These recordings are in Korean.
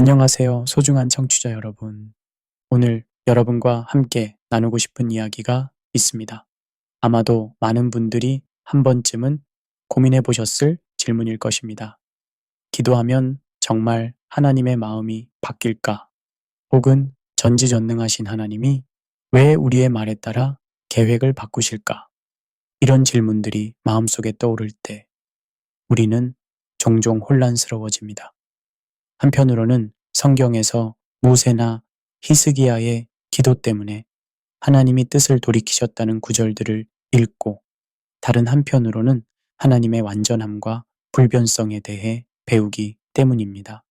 안녕하세요, 소중한 청취자 여러분. 오늘 여러분과 함께 나누고 싶은 이야기가 있습니다. 아마도 많은 분들이 한 번쯤은 고민해 보셨을 질문일 것입니다. 기도하면 정말 하나님의 마음이 바뀔까? 혹은 전지전능하신 하나님이 왜 우리의 말에 따라 계획을 바꾸실까? 이런 질문들이 마음속에 떠오를 때 우리는 종종 혼란스러워집니다. 한편으로는 성경에서 모세나 히스기야의 기도 때문에 하나님이 뜻을 돌이키셨다는 구절들을 읽고, 다른 한편으로는 하나님의 완전함과 불변성에 대해 배우기 때문입니다.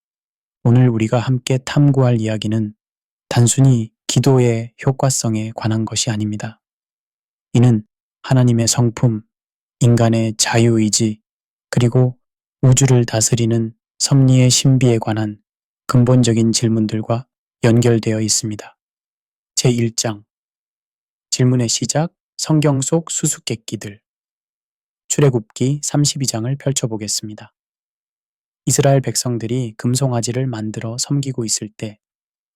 오늘 우리가 함께 탐구할 이야기는 단순히 기도의 효과성에 관한 것이 아닙니다. 이는 하나님의 성품, 인간의 자유의지, 그리고 우주를 다스리는 섭리의 신비에 관한 근본적인 질문들과 연결되어 있습니다. 제1장, 질문의 시작, 성경 속 수수께끼들. 출애굽기 32장을 펼쳐보겠습니다. 이스라엘 백성들이 금송아지를 만들어 섬기고 있을 때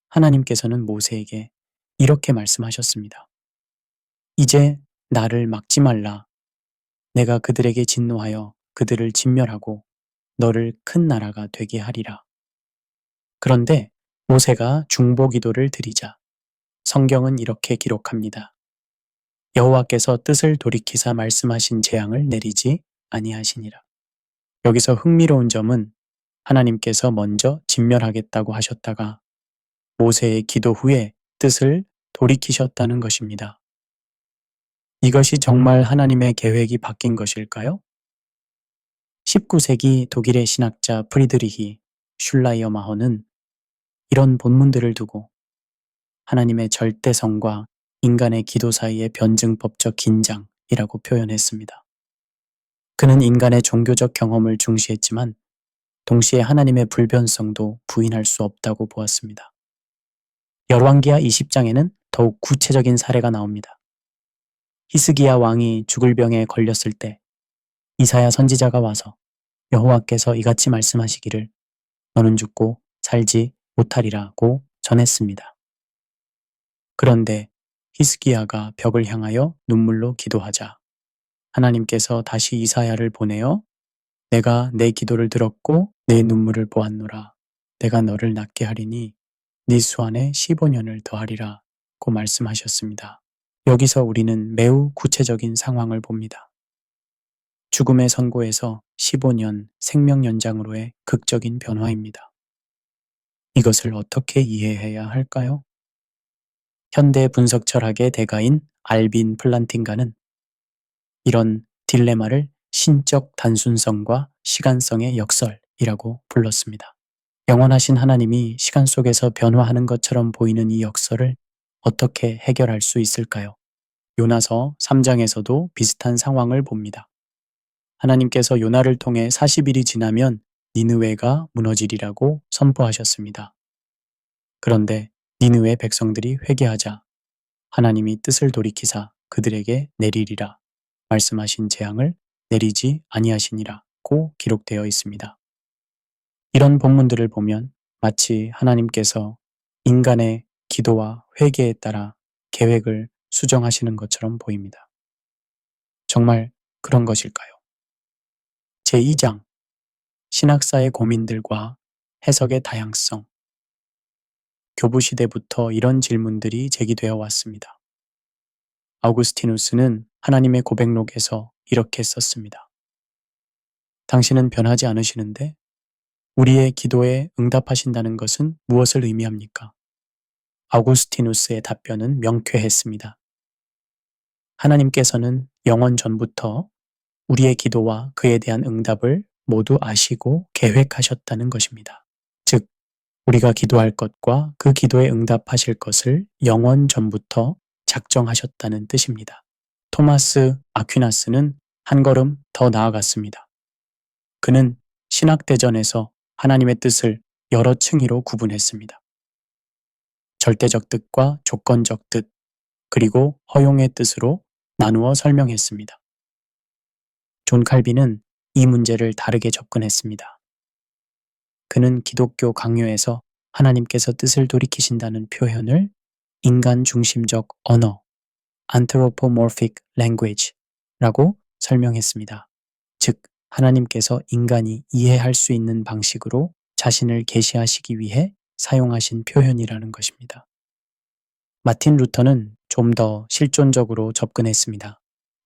하나님께서는 모세에게 이렇게 말씀하셨습니다. 이제 나를 막지 말라. 내가 그들에게 진노하여 그들을 진멸하고 너를 큰 나라가 되게 하리라. 그런데 모세가 중보기도를 드리자 성경은 이렇게 기록합니다. 여호와께서 뜻을 돌이키사 말씀하신 재앙을 내리지 아니하시니라. 여기서 흥미로운 점은 하나님께서 먼저 진멸하겠다고 하셨다가 모세의 기도 후에 뜻을 돌이키셨다는 것입니다. 이것이 정말 하나님의 계획이 바뀐 것일까요? 19세기 독일의 신학자 프리드리히 슐라이어마허는 이런 본문들을 두고 하나님의 절대성과 인간의 기도 사이의 변증법적 긴장이라고 표현했습니다. 그는 인간의 종교적 경험을 중시했지만 동시에 하나님의 불변성도 부인할 수 없다고 보았습니다. 열왕기하 20장에는 더욱 구체적인 사례가 나옵니다. 히스기야 왕이 죽을 병에 걸렸을 때 이사야 선지자가 와서 여호와께서 이같이 말씀하시기를 너는 죽고 살지 못하리라고 전했습니다. 그런데 히스기야가 벽을 향하여 눈물로 기도하자 하나님께서 다시 이사야를 보내어 내가 내 기도를 들었고 내 눈물을 보았노라. 내가 너를 낫게 하리니 네 수안에 15년을 더하리라 고 말씀하셨습니다. 여기서 우리는 매우 구체적인 상황을 봅니다. 죽음의 선고에서 15년 생명 연장으로의 극적인 변화입니다. 이것을 어떻게 이해해야 할까요? 현대 분석 철학의 대가인 알빈 플란팅가는 이런 딜레마를 신적 단순성과 시간성의 역설이라고 불렀습니다. 영원하신 하나님이 시간 속에서 변화하는 것처럼 보이는 이 역설을 어떻게 해결할 수 있을까요? 요나서 3장에서도 비슷한 상황을 봅니다. 하나님께서 요나를 통해 40일이 지나면 니느웨가 무너지리라고 선포하셨습니다. 그런데 니느웨 백성들이 회개하자 하나님이 뜻을 돌이키사 그들에게 내리리라 말씀하신 재앙을 내리지 아니하시니라고 기록되어 있습니다. 이런 본문들을 보면 마치 하나님께서 인간의 기도와 회개에 따라 계획을 수정하시는 것처럼 보입니다. 정말 그런 것일까요? 제2장, 신학사의 고민들과 해석의 다양성. 교부시대부터 이런 질문들이 제기되어 왔습니다. 아우구스티누스는 하나님의 고백록에서 이렇게 썼습니다. 당신은 변하지 않으시는데 우리의 기도에 응답하신다는 것은 무엇을 의미합니까? 아우구스티누스의 답변은 명쾌했습니다. 하나님께서는 영원 전부터 우리의 기도와 그에 대한 응답을 모두 아시고 계획하셨다는 것입니다. 즉, 우리가 기도할 것과 그 기도에 응답하실 것을 영원 전부터 작정하셨다는 뜻입니다. 토마스 아퀴나스는 한 걸음 더 나아갔습니다. 그는 신학대전에서 하나님의 뜻을 여러 층위로 구분했습니다. 절대적 뜻과 조건적 뜻, 그리고 허용의 뜻으로 나누어 설명했습니다. 존 칼빈은 이 문제를 다르게 접근했습니다. 그는 기독교 강요에서 하나님께서 뜻을 돌이키신다는 표현을 인간 중심적 언어, anthropomorphic language라고 설명했습니다. 즉, 하나님께서 인간이 이해할 수 있는 방식으로 자신을 계시하시기 위해 사용하신 표현이라는 것입니다. 마틴 루터는 좀 더 실존적으로 접근했습니다.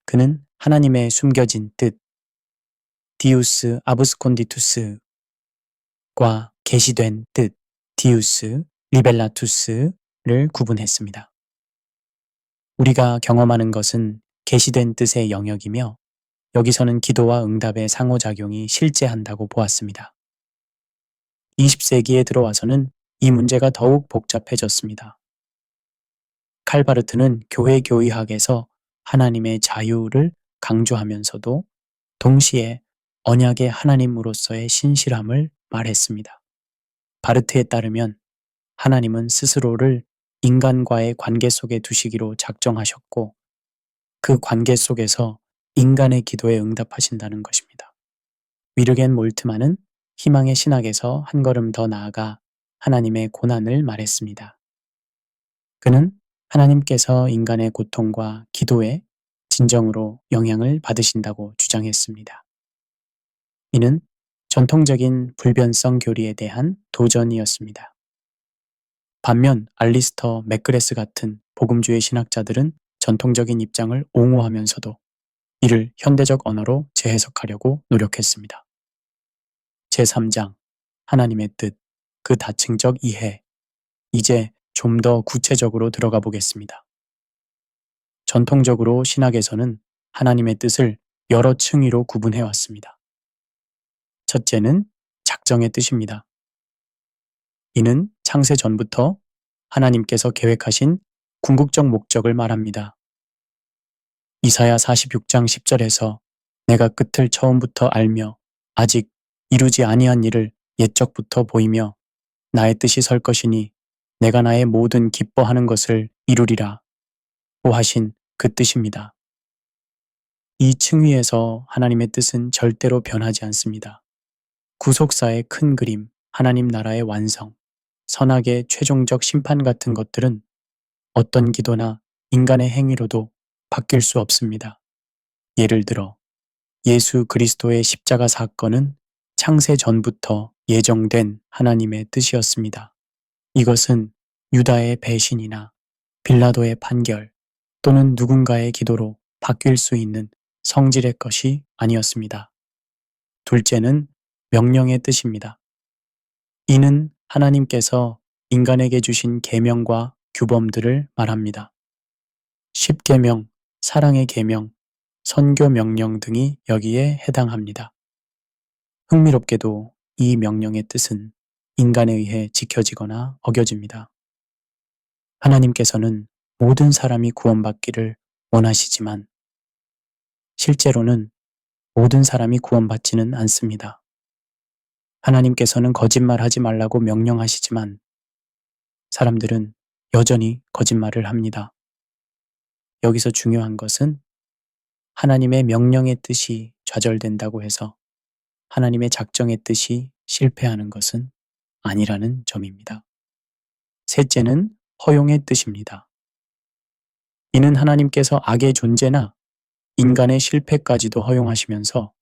그는 하나님의 숨겨진 뜻, 디우스 아브스콘디투스과 계시된 뜻, 디우스 리벨라투스를 구분했습니다. 우리가 경험하는 것은 계시된 뜻의 영역이며 여기서는 기도와 응답의 상호작용이 실제한다고 보았습니다. 20세기에 들어와서는 이 문제가 더욱 복잡해졌습니다. 칼바르트는 교회 교의학에서 하나님의 자유를 강조하면서도 동시에 언약의 하나님으로서의 신실함을 말했습니다. 바르트에 따르면 하나님은 스스로를 인간과의 관계 속에 두시기로 작정하셨고 그 관계 속에서 인간의 기도에 응답하신다는 것입니다. 위르겐 몰트만은 희망의 신학에서 한 걸음 더 나아가 하나님의 고난을 말했습니다. 그는 하나님께서 인간의 고통과 기도에 진정으로 영향을 받으신다고 주장했습니다. 이는 전통적인 불변성 교리에 대한 도전이었습니다. 반면 알리스터 맥그레스 같은 복음주의 신학자들은 전통적인 입장을 옹호하면서도 이를 현대적 언어로 재해석하려고 노력했습니다. 제3장 하나님의 뜻, 그 다층적 이해. 이제 좀 더 구체적으로 들어가 보겠습니다. 전통적으로 신학에서는 하나님의 뜻을 여러 층위로 구분해 왔습니다. 첫째는 작정의 뜻입니다. 이는 창세 전부터 하나님께서 계획하신 궁극적 목적을 말합니다. 이사야 46장 10절에서 내가 끝을 처음부터 알며 아직 이루지 아니한 일을 옛적부터 보이며 나의 뜻이 설 것이니 내가 나의 모든 기뻐하는 것을 이루리라 고 하신 그 뜻입니다. 이 층위에서 하나님의 뜻은 절대로 변하지 않습니다. 구속사의 큰 그림, 하나님 나라의 완성, 선악의 최종적 심판 같은 것들은 어떤 기도나 인간의 행위로도 바뀔 수 없습니다. 예를 들어 예수 그리스도의 십자가 사건은 창세 전부터 예정된 하나님의 뜻이었습니다. 이것은 유다의 배신이나 빌라도의 판결 또는 누군가의 기도로 바뀔 수 있는 성질의 것이 아니었습니다. 둘째는 명령의 뜻입니다. 이는 하나님께서 인간에게 주신 계명과 규범들을 말합니다. 십계명, 사랑의 계명, 선교 명령 등이 여기에 해당합니다. 흥미롭게도 이 명령의 뜻은 인간에 의해 지켜지거나 어겨집니다. 하나님께서는 모든 사람이 구원받기를 원하시지만 실제로는 모든 사람이 구원받지는 않습니다. 하나님께서는 거짓말하지 말라고 명령하시지만 사람들은 여전히 거짓말을 합니다. 여기서 중요한 것은 하나님의 명령의 뜻이 좌절된다고 해서 하나님의 작정의 뜻이 실패하는 것은 아니라는 점입니다. 셋째는 허용의 뜻입니다. 이는 하나님께서 악의 존재나 인간의 실패까지도 허용하시면서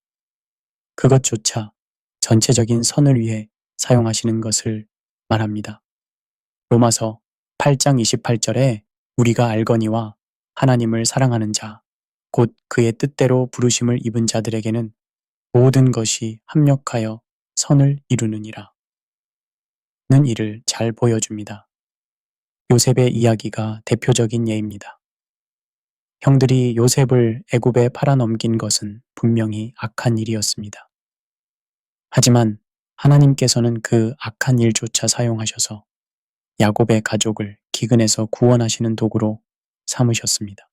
그것조차 전체적인 선을 위해 사용하시는 것을 말합니다. 로마서 8장 28절에 우리가 알거니와 하나님을 사랑하는 자, 곧 그의 뜻대로 부르심을 입은 자들에게는 모든 것이 합력하여 선을 이루느니라. 는 이를 잘 보여줍니다. 요셉의 이야기가 대표적인 예입니다. 형들이 요셉을 애굽에 팔아넘긴 것은 분명히 악한 일이었습니다. 하지만 하나님께서는 그 악한 일조차 사용하셔서 야곱의 가족을 기근에서 구원하시는 도구로 삼으셨습니다.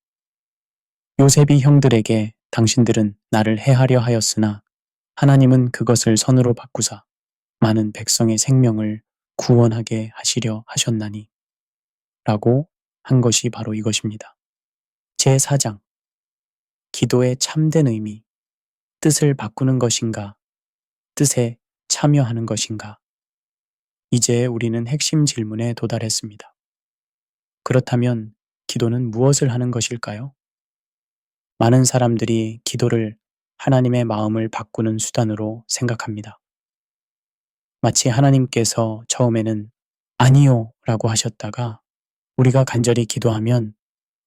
요셉이 형들에게 당신들은 나를 해하려 하였으나 하나님은 그것을 선으로 바꾸사 많은 백성의 생명을 구원하게 하시려 하셨나니 라고 한 것이 바로 이것입니다. 제4장 기도의 참된 의미, 뜻을 바꾸는 것인가, 뜻에 참여하는 것인가. 이제 우리는 핵심 질문에 도달했습니다. 그렇다면 기도는 무엇을 하는 것일까요? 많은 사람들이 기도를 하나님의 마음을 바꾸는 수단으로 생각합니다. 마치 하나님께서 처음에는 아니요 라고 하셨다가 우리가 간절히 기도하면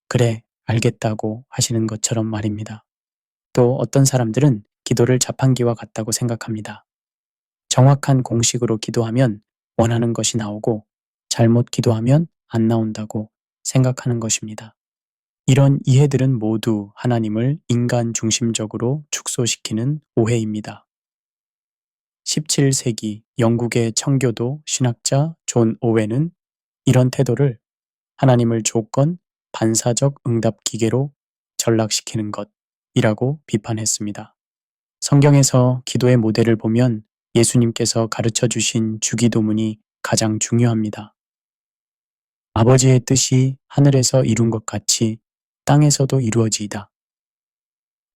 그래, 알겠다고 하시는 것처럼 말입니다. 또 어떤 사람들은 기도를 자판기와 같다고 생각합니다. 정확한 공식으로 기도하면 원하는 것이 나오고 잘못 기도하면 안 나온다고 생각하는 것입니다. 이런 이해들은 모두 하나님을 인간 중심적으로 축소시키는 오해입니다. 17세기 영국의 청교도 신학자 존 오웬은 이런 태도를 하나님을 조건 반사적 응답 기계로 전락시키는 것이라고 비판했습니다. 성경에서 기도의 모델을 보면 예수님께서 가르쳐 주신 주기도문이 가장 중요합니다. 아버지의 뜻이 하늘에서 이룬 것 같이 땅에서도 이루어지이다.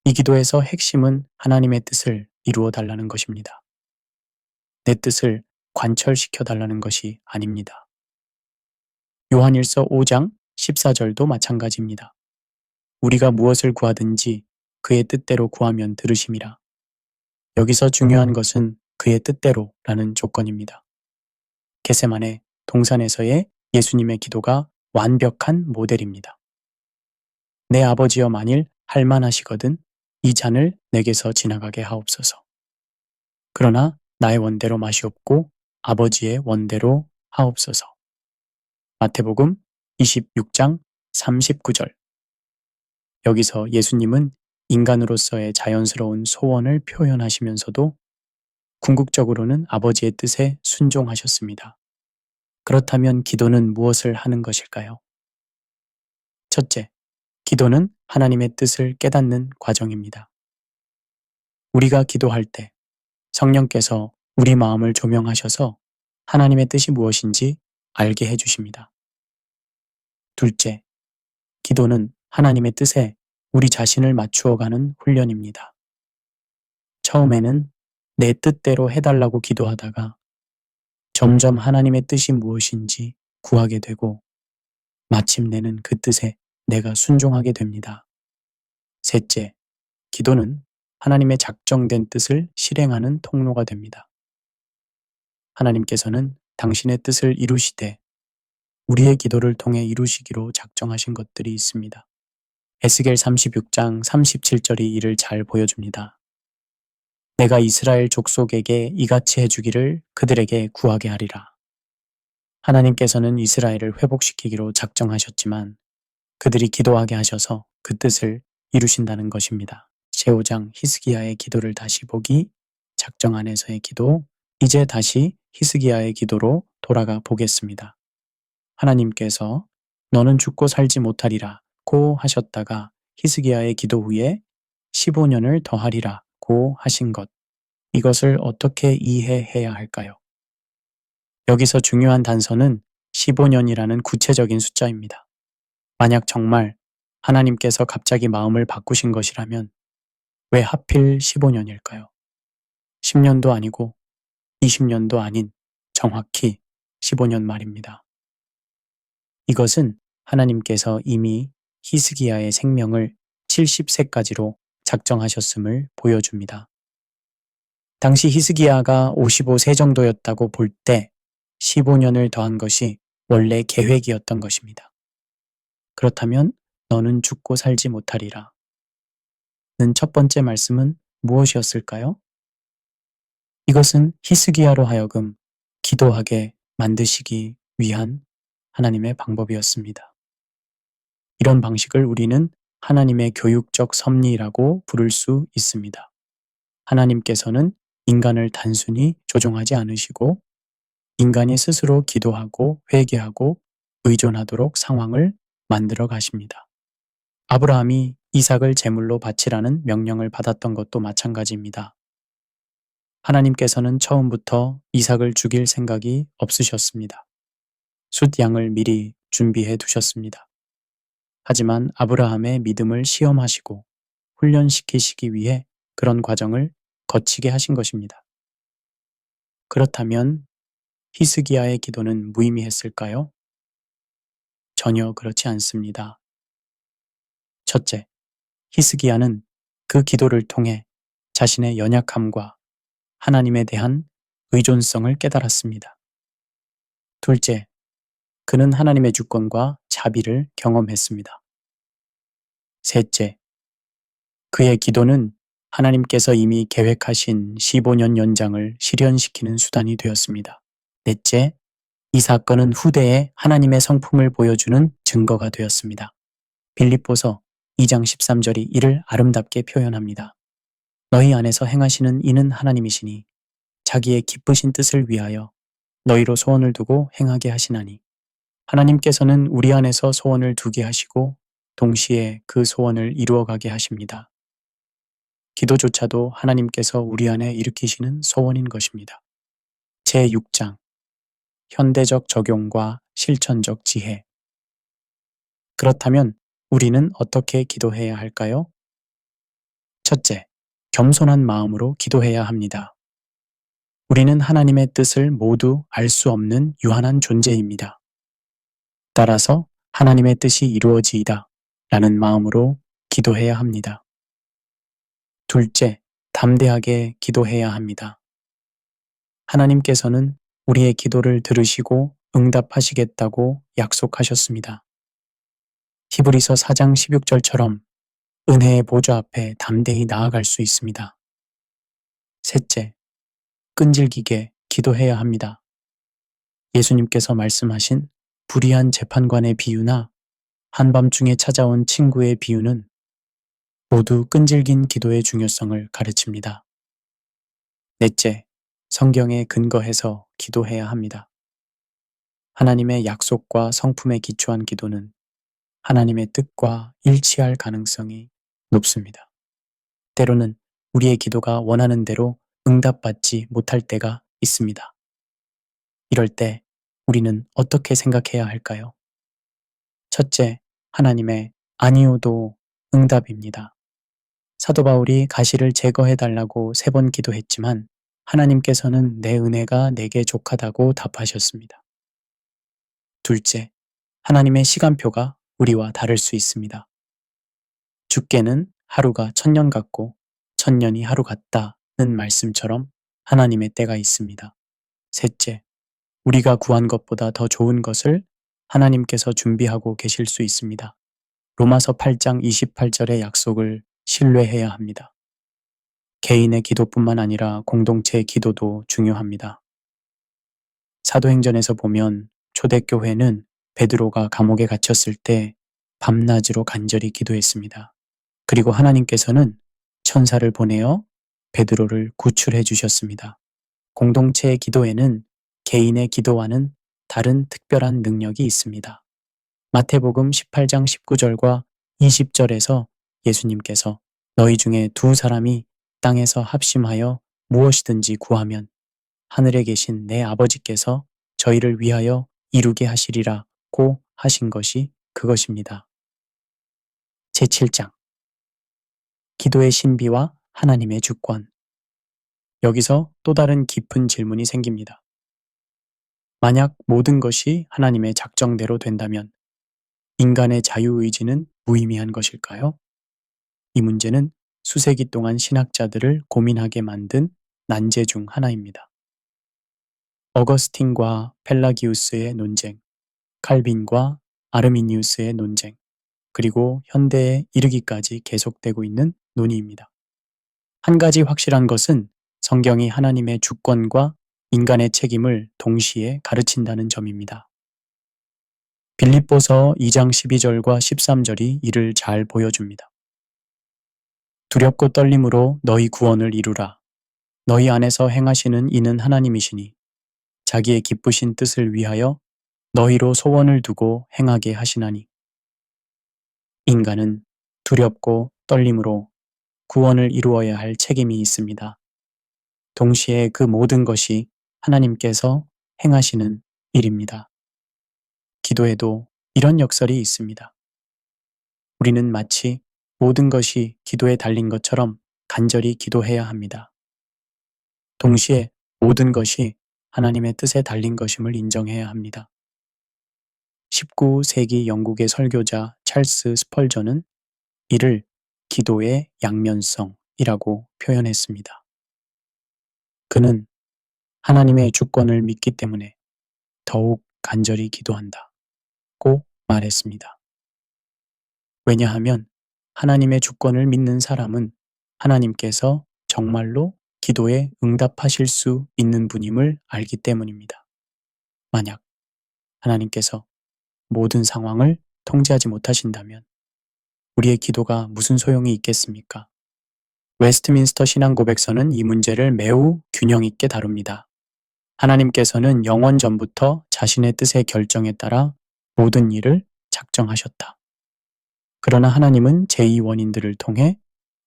이 기도에서 핵심은 하나님의 뜻을 이루어 달라는 것입니다. 내 뜻을 관철시켜 달라는 것이 아닙니다. 요한일서 5장 14절도 마찬가지입니다. 우리가 무엇을 구하든지 그의 뜻대로 구하면 들으심이라. 여기서 중요한 것은 그의 뜻대로라는 조건입니다. 겟세마네 동산에서의 예수님의 기도가 완벽한 모델입니다. 내 아버지여 만일 할만하시거든 이 잔을 내게서 지나가게 하옵소서. 그러나 나의 원대로 마시옵고 아버지의 원대로 하옵소서. 마태복음 26장 39절. 여기서 예수님은 인간으로서의 자연스러운 소원을 표현하시면서도 궁극적으로는 아버지의 뜻에 순종하셨습니다. 그렇다면 기도는 무엇을 하는 것일까요? 첫째, 기도는 하나님의 뜻을 깨닫는 과정입니다. 우리가 기도할 때 성령께서 우리 마음을 조명하셔서 하나님의 뜻이 무엇인지 알게 해주십니다. 둘째, 기도는 하나님의 뜻에 우리 자신을 맞추어가는 훈련입니다. 처음에는 내 뜻대로 해달라고 기도하다가 점점 하나님의 뜻이 무엇인지 구하게 되고 마침내는 그 뜻에 내가 순종하게 됩니다. 셋째, 기도는 하나님의 작정된 뜻을 실행하는 통로가 됩니다. 하나님께서는 당신의 뜻을 이루시되 우리의 기도를 통해 이루시기로 작정하신 것들이 있습니다. 에스겔 36장 37절이 이를 잘 보여줍니다. 내가 이스라엘 족속에게 이같이 해주기를 그들에게 구하게 하리라. 하나님께서는 이스라엘을 회복시키기로 작정하셨지만 그들이 기도하게 하셔서 그 뜻을 이루신다는 것입니다. 제5장 히스기야의 기도를 다시 보기, 작정 안에서의 기도, 이제 다시 히스기야의 기도로 돌아가 보겠습니다. 하나님께서 너는 죽고 살지 못하리라 고 하셨다가 히스기야의 기도 후에 15년을 더하리라 고 하신 것, 이것을 어떻게 이해해야 할까요? 여기서 중요한 단서는 15년이라는 구체적인 숫자입니다. 만약 정말 하나님께서 갑자기 마음을 바꾸신 것이라면 왜 하필 15년일까요? 10년도 아니고 20년도 아닌 정확히 15년 말입니다. 이것은 하나님께서 이미 히스기야의 생명을 70세까지로 작정하셨음을 보여줍니다. 당시 히스기야가 55세 정도였다고 볼 때 15년을 더한 것이 원래 계획이었던 것입니다. 그렇다면 너는 죽고 살지 못하리라. 는 첫 번째 말씀은 무엇이었을까요? 이것은 히스기야로 하여금 기도하게 만드시기 위한 하나님의 방법이었습니다. 이런 방식을 우리는 하나님의 교육적 섭리라고 부를 수 있습니다. 하나님께서는 인간을 단순히 조종하지 않으시고 인간이 스스로 기도하고 회개하고 의존하도록 상황을 만들어 가십니다. 아브라함이 이삭을 제물로 바치라는 명령을 받았던 것도 마찬가지입니다. 하나님께서는 처음부터 이삭을 죽일 생각이 없으셨습니다. 숫양을 미리 준비해 두셨습니다. 하지만 아브라함의 믿음을 시험하시고 훈련시키시기 위해 그런 과정을 거치게 하신 것입니다. 그렇다면 히스기야의 기도는 무의미했을까요? 전혀 그렇지 않습니다. 첫째, 히스기야는 그 기도를 통해 자신의 연약함과 하나님에 대한 의존성을 깨달았습니다. 둘째, 그는 하나님의 주권과 자비를 경험했습니다. 셋째, 그의 기도는 하나님께서 이미 계획하신 15년 연장을 실현시키는 수단이 되었습니다. 넷째, 이 사건은 후대에 하나님의 성품을 보여주는 증거가 되었습니다. 빌립보서 2장 13절이 이를 아름답게 표현합니다. 너희 안에서 행하시는 이는 하나님이시니 자기의 기쁘신 뜻을 위하여 너희로 소원을 두고 행하게 하시나니 하나님께서는 우리 안에서 소원을 두게 하시고 동시에 그 소원을 이루어가게 하십니다. 기도조차도 하나님께서 우리 안에 일으키시는 소원인 것입니다. 제6장 현대적 적용과 실천적 지혜. 그렇다면 우리는 어떻게 기도해야 할까요? 첫째, 겸손한 마음으로 기도해야 합니다. 우리는 하나님의 뜻을 모두 알 수 없는 유한한 존재입니다. 따라서 하나님의 뜻이 이루어지이다 라는 마음으로 기도해야 합니다. 둘째, 담대하게 기도해야 합니다. 하나님께서는 우리의 기도를 들으시고 응답하시겠다고 약속하셨습니다. 히브리서 4장 16절처럼 은혜의 보좌 앞에 담대히 나아갈 수 있습니다. 셋째, 끈질기게 기도해야 합니다. 예수님께서 말씀하신 불의한 재판관의 비유나 한밤중에 찾아온 친구의 비유는 모두 끈질긴 기도의 중요성을 가르칩니다. 넷째, 성경에 근거해서 기도해야 합니다. 하나님의 약속과 성품에 기초한 기도는 하나님의 뜻과 일치할 가능성이 높습니다. 때로는 우리의 기도가 원하는 대로 응답받지 못할 때가 있습니다. 이럴 때 우리는 어떻게 생각해야 할까요? 첫째, 하나님의 아니오도 응답입니다. 사도 바울이 가시를 제거해달라고 3번 기도했지만 하나님께서는 내 은혜가 내게 족하다고 답하셨습니다. 둘째, 하나님의 시간표가 우리와 다를 수 있습니다. 주께는 하루가 1000년 같고 1000년이 하루 같다는 말씀처럼 하나님의 때가 있습니다. 셋째, 우리가 구한 것보다 더 좋은 것을 하나님께서 준비하고 계실 수 있습니다. 로마서 8장 28절의 약속을 신뢰해야 합니다. 개인의 기도뿐만 아니라 공동체의 기도도 중요합니다. 사도행전에서 보면 초대교회는 베드로가 감옥에 갇혔을 때 밤낮으로 간절히 기도했습니다. 그리고 하나님께서는 천사를 보내어 베드로를 구출해 주셨습니다. 공동체의 기도에는 개인의 기도와는 다른 특별한 능력이 있습니다. 마태복음 18장 19절과 20절에서 예수님께서 너희 중에 2사람이 땅에서 합심하여 무엇이든지 구하면 하늘에 계신 내 아버지께서 저희를 위하여 이루게 하시리라고 하신 것이 그것입니다. 제7장 기도의 신비와 하나님의 주권. 여기서 또 다른 깊은 질문이 생깁니다. 만약 모든 것이 하나님의 작정대로 된다면 인간의 자유의지는 무의미한 것일까요? 이 문제는 수세기 동안 신학자들을 고민하게 만든 난제 중 하나입니다. 어거스틴과 펠라기우스의 논쟁, 칼빈과 아르미니우스의 논쟁, 그리고 현대에 이르기까지 계속되고 있는 논의입니다. 한 가지 확실한 것은 성경이 하나님의 주권과 인간의 책임을 동시에 가르친다는 점입니다. 빌립보서 2장 12절과 13절이 이를 잘 보여줍니다. 두렵고 떨림으로 너희 구원을 이루라. 너희 안에서 행하시는 이는 하나님이시니 자기의 기쁘신 뜻을 위하여 너희로 소원을 두고 행하게 하시나니. 인간은 두렵고 떨림으로 구원을 이루어야 할 책임이 있습니다. 동시에 그 모든 것이 하나님께서 행하시는 일입니다. 기도에도 이런 역설이 있습니다. 우리는 마치 모든 것이 기도에 달린 것처럼 간절히 기도해야 합니다. 동시에 모든 것이 하나님의 뜻에 달린 것임을 인정해야 합니다. 19세기 영국의 설교자 찰스 스펄전은 이를 기도의 양면성이라고 표현했습니다. 그는 하나님의 주권을 믿기 때문에 더욱 간절히 기도한다고 말했습니다. 왜냐하면 하나님의 주권을 믿는 사람은 하나님께서 정말로 기도에 응답하실 수 있는 분임을 알기 때문입니다. 만약 하나님께서 모든 상황을 통제하지 못하신다면 우리의 기도가 무슨 소용이 있겠습니까? 웨스트민스터 신앙고백서는 이 문제를 매우 균형 있게 다룹니다. 하나님께서는 영원 전부터 자신의 뜻의 결정에 따라 모든 일을 작정하셨다. 그러나 하나님은 제2원인들을 통해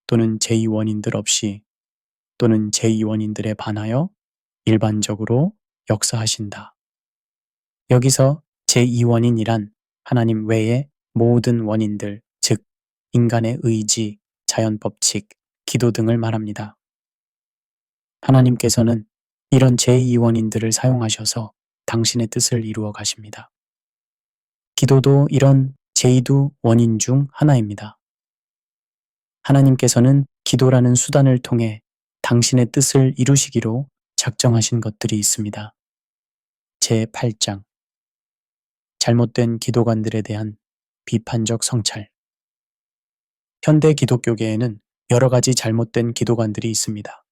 또는 제2원인들 없이 또는 제2원인들에 반하여 일반적으로 역사하신다. 여기서 제2원인이란 하나님 외의 모든 원인들, 즉 인간의 의지, 자연법칙, 기도 등을 말합니다. 하나님께서는 이런 제2원인들을 사용하셔서 당신의 뜻을 이루어 가십니다. 기도도 이런 제2두 원인 중 하나입니다. 하나님께서는 기도라는 수단을 통해 당신의 뜻을 이루시기로 작정하신 것들이 있습니다. 제8장 잘못된 기도관들에 대한 비판적 성찰. 현대 기독교계에는 여러 가지 잘못된 기도관들이 있습니다.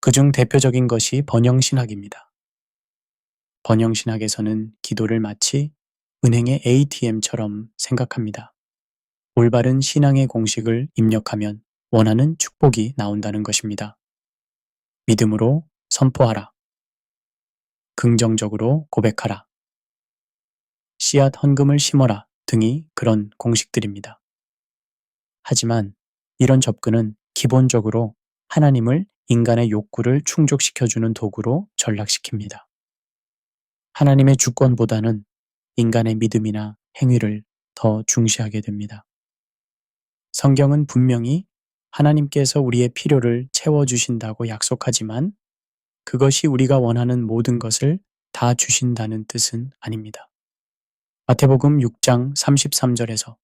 그중 대표적인 것이 번영신학입니다. 번영신학에서는 기도를 마치 은행의 ATM처럼 생각합니다. 올바른 신앙의 공식을 입력하면 원하는 축복이 나온다는 것입니다. 믿음으로 선포하라. 긍정적으로 고백하라. 씨앗 헌금을 심어라 등이 그런 공식들입니다. 하지만 이런 접근은 기본적으로 하나님을 인간의 욕구를 충족시켜주는 도구로 전락시킵니다. 하나님의 주권보다는 인간의 믿음이나 행위를 더 중시하게 됩니다. 성경은 분명히 하나님께서 우리의 필요를 채워주신다고 약속하지만 그것이 우리가 원하는 모든 것을 다 주신다는 뜻은 아닙니다. 마태복음 6장 33절에서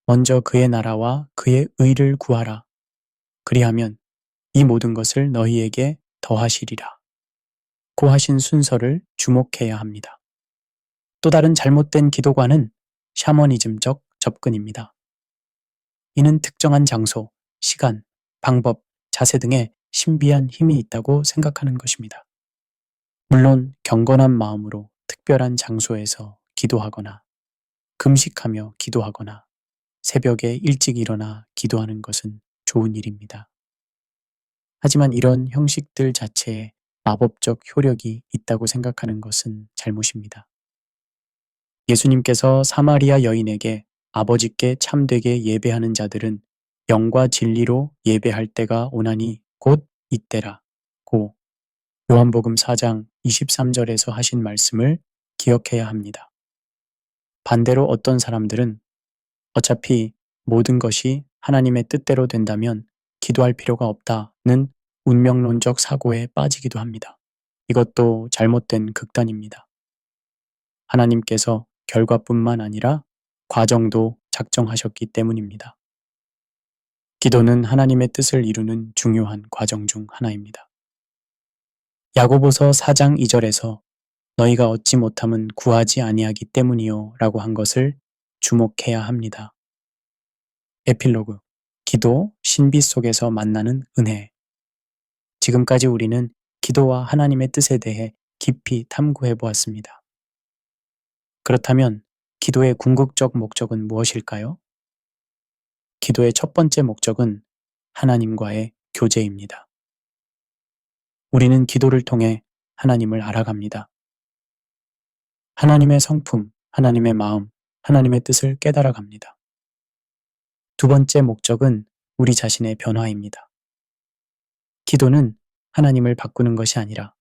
먼저 그의 나라와 그의 의를 구하라. 그리하면 이 모든 것을 너희에게 더하시리라. 고 하신 순서를 주목해야 합니다. 또 다른 잘못된 기도관은 샤머니즘적 접근입니다. 이는 특정한 장소, 시간, 방법, 자세 등에 신비한 힘이 있다고 생각하는 것입니다. 물론 경건한 마음으로 특별한 장소에서 기도하거나 금식하며 기도하거나 새벽에 일찍 일어나 기도하는 것은 좋은 일입니다. 하지만 이런 형식들 자체에 마법적 효력이 있다고 생각하는 것은 잘못입니다. 예수님께서 사마리아 여인에게 아버지께 참되게 예배하는 자들은 영과 진리로 예배할 때가 오나니 곧 이때라 고 요한복음 4장 23절에서 하신 말씀을 기억해야 합니다. 반대로 어떤 사람들은 어차피 모든 것이 하나님의 뜻대로 된다면 기도할 필요가 없다는 운명론적 사고에 빠지기도 합니다. 이것도 잘못된 극단입니다. 하나님께서 결과뿐만 아니라 과정도 작정하셨기 때문입니다. 기도는 하나님의 뜻을 이루는 중요한 과정 중 하나입니다. 야고보서 4장 2절에서 너희가 얻지 못함은 구하지 아니하기 때문이요 라고 한 것을 주목해야 합니다. 에필로그, 기도, 신비 속에서 만나는 은혜. 지금까지 우리는 기도와 하나님의 뜻에 대해 깊이 탐구해 보았습니다. 그렇다면 기도의 궁극적 목적은 무엇일까요? 기도의 첫 번째 목적은 하나님과의 교제입니다. 우리는 기도를 통해 하나님을 알아갑니다. 하나님의 성품, 하나님의 마음, 하나님의 뜻을 깨달아 갑니다. 두 번째 목적은 우리 자신의 변화입니다. 기도는 하나님을 바꾸는 것이 아니라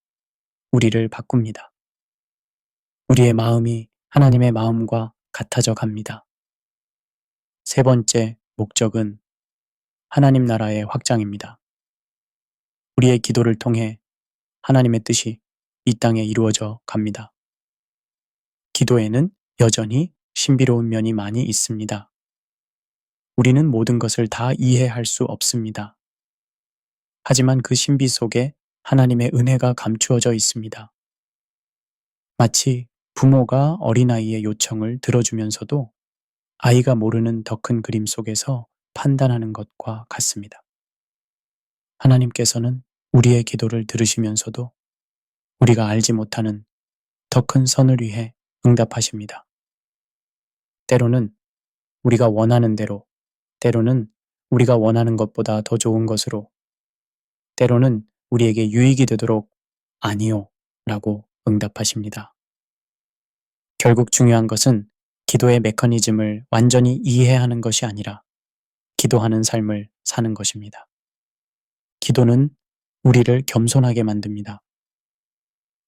우리를 바꿉니다. 우리의 마음이 하나님의 마음과 같아져 갑니다. 세 번째 목적은 하나님 나라의 확장입니다. 우리의 기도를 통해 하나님의 뜻이 이 땅에 이루어져 갑니다. 기도에는 여전히 신비로운 면이 많이 있습니다. 우리는 모든 것을 다 이해할 수 없습니다. 하지만 그 신비 속에 하나님의 은혜가 감추어져 있습니다. 마치 부모가 어린아이의 요청을 들어주면서도 아이가 모르는 더 큰 그림 속에서 판단하는 것과 같습니다. 하나님께서는 우리의 기도를 들으시면서도 우리가 알지 못하는 더 큰 선을 위해 응답하십니다. 때로는 우리가 원하는 대로, 때로는 우리가 원하는 것보다 더 좋은 것으로, 때로는 우리에게 유익이 되도록 아니요 라고 응답하십니다. 결국 중요한 것은 기도의 메커니즘을 완전히 이해하는 것이 아니라 기도하는 삶을 사는 것입니다. 기도는 우리를 겸손하게 만듭니다.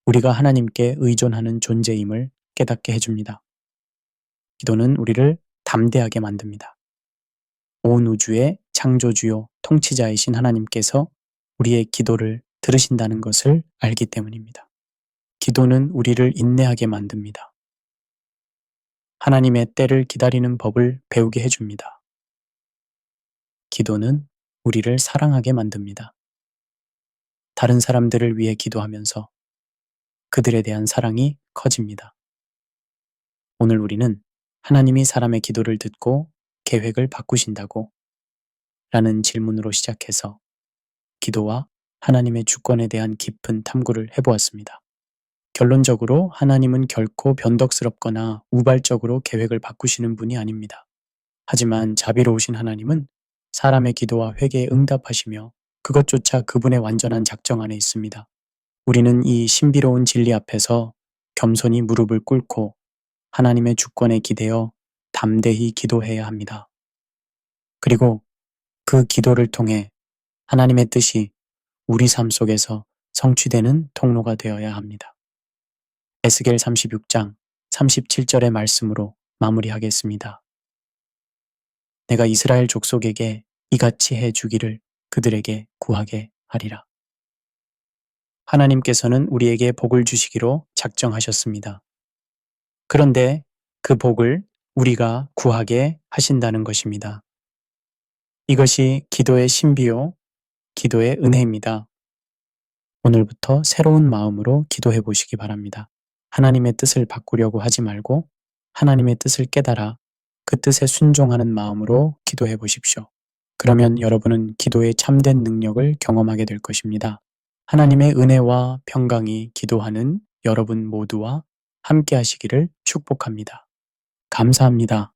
우리가 하나님께 의존하는 존재임을 깨닫게 해줍니다. 기도는 우리를 담대하게 만듭니다. 온 우주의 창조주요 통치자이신 하나님께서 우리의 기도를 들으신다는 것을 알기 때문입니다. 기도는 우리를 인내하게 만듭니다. 하나님의 때를 기다리는 법을 배우게 해줍니다. 기도는 우리를 사랑하게 만듭니다. 다른 사람들을 위해 기도하면서 그들에 대한 사랑이 커집니다. 오늘 우리는 하나님이 사람의 기도를 듣고 계획을 바꾸신다고 라는 질문으로 시작해서 기도와 하나님의 주권에 대한 깊은 탐구를 해보았습니다. 결론적으로 하나님은 결코 변덕스럽거나 우발적으로 계획을 바꾸시는 분이 아닙니다. 하지만 자비로우신 하나님은 사람의 기도와 회개에 응답하시며 그것조차 그분의 완전한 작정 안에 있습니다. 우리는 이 신비로운 진리 앞에서 겸손히 무릎을 꿇고 하나님의 주권에 기대어 담대히 기도해야 합니다. 그리고 그 기도를 통해 하나님의 뜻이 우리 삶 속에서 성취되는 통로가 되어야 합니다. 에스겔 36장 37절의 말씀으로 마무리하겠습니다. 내가 이스라엘 족속에게 이같이 해 주기를 그들에게 구하게 하리라. 하나님께서는 우리에게 복을 주시기로 작정하셨습니다. 그런데 그 복을 우리가 구하게 하신다는 것입니다. 이것이 기도의 신비요, 기도의 은혜입니다. 오늘부터 새로운 마음으로 기도해 보시기 바랍니다. 하나님의 뜻을 바꾸려고 하지 말고 하나님의 뜻을 깨달아 그 뜻에 순종하는 마음으로 기도해 보십시오. 그러면 여러분은 기도의 참된 능력을 경험하게 될 것입니다. 하나님의 은혜와 평강이 기도하는 여러분 모두와 함께 하시기를 축복합니다. 감사합니다.